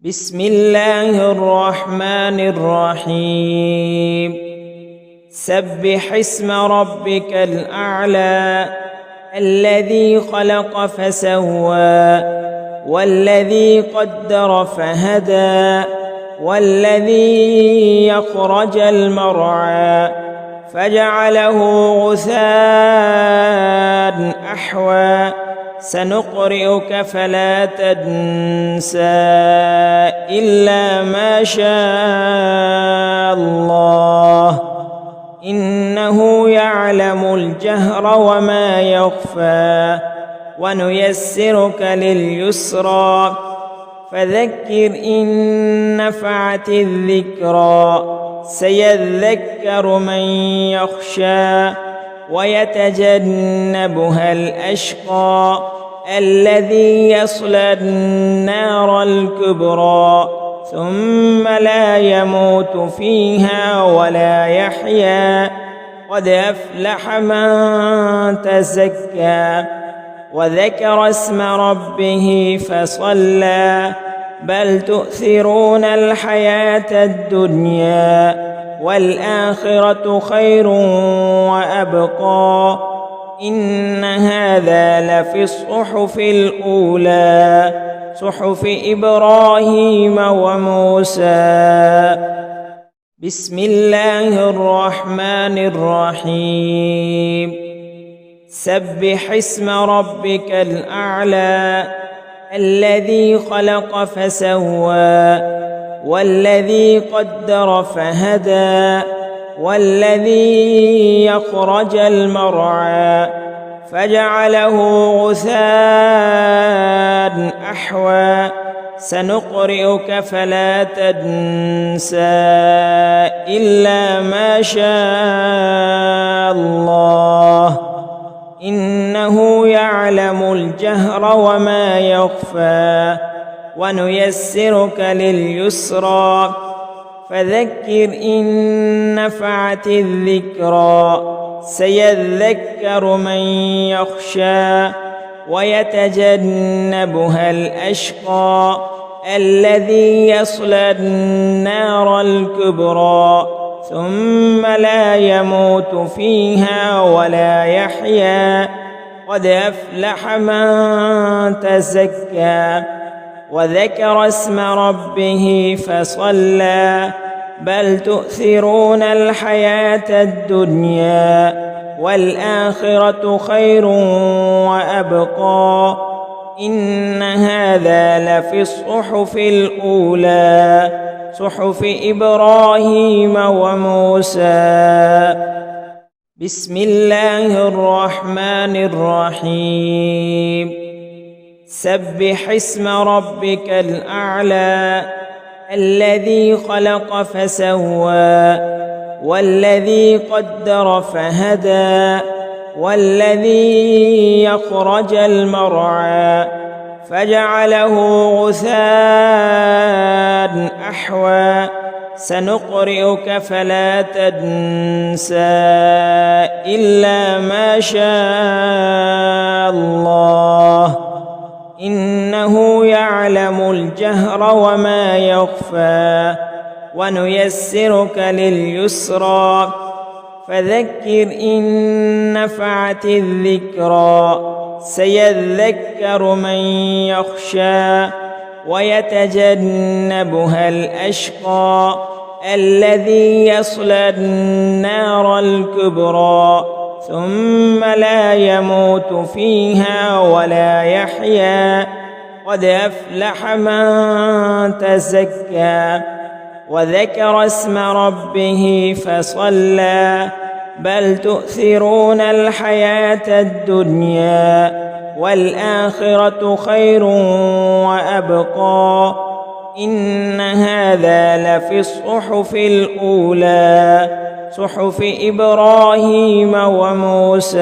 بسم الله الرحمن الرحيم. سبح اسم ربك الأعلى الذي خلق فسوى والذي قدر فهدى والذي يخرج المرعى فجعله غثاء أحوى سنقرئك فلا تنسى إلا ما شاء الله إنه يعلم الجهر وما يخفى ونيسرك لليسرى فذكر إن نفعت الذكرى سيذكر من يخشى ويتجنبها الأشقى الذي يصلى النار الكبرى ثم لا يموت فيها ولا يحيا قد أفلح من تزكى وذكر اسم ربه فصلى بل تؤثرون الحياة الدنيا والآخرة خير وأبقى إن هذا لفي الصحف الأولى صحف إبراهيم وموسى. بسم الله الرحمن الرحيم. سبح اسم ربك الأعلى الذي خلق فسوى والذي قدر فهدى والذي يخرج المرعى فجعله غثاء أحوى سنقرئك فلا تنسى إلا ما شاء الله إنه يعلم الجهر وما يخفى ونيسرك لليسرى فذكر إن نفعت الذكرى سيذكر من يخشى ويتجنبها الأشقى الذي يصلى النار الكبرى ثم لا يموت فيها ولا يحيا قد أفلح من تزكى وذكر اسم ربه فصلى بل تؤثرون الحياة الدنيا والآخرة خير وأبقى إن هذا لفي الصحف الأولى صحف إبراهيم وموسى. بسم الله الرحمن الرحيم. سبح اسم ربك الأعلى الذي خلق فسوى والذي قدر فهدى والذي يخرج المرعى فجعله غثاء أحوى سنقرئك فلا تنسى إلا ما شاء الله إنه يعلم الجهر وما يخفى ونيسرك لليسرى فذكر إن نفعت الذكرى سيذكر من يخشى ويتجنبها الأشقى الذي يصلى النار الكبرى ثم لا يموت فيها ولا يحيا قد أفلح من تزكى وذكر اسم ربه فصلى بل تؤثرون الحياة الدنيا والآخرة خير وأبقى إن هذا لفي الصحف الأولى صحف إبراهيم وموسى.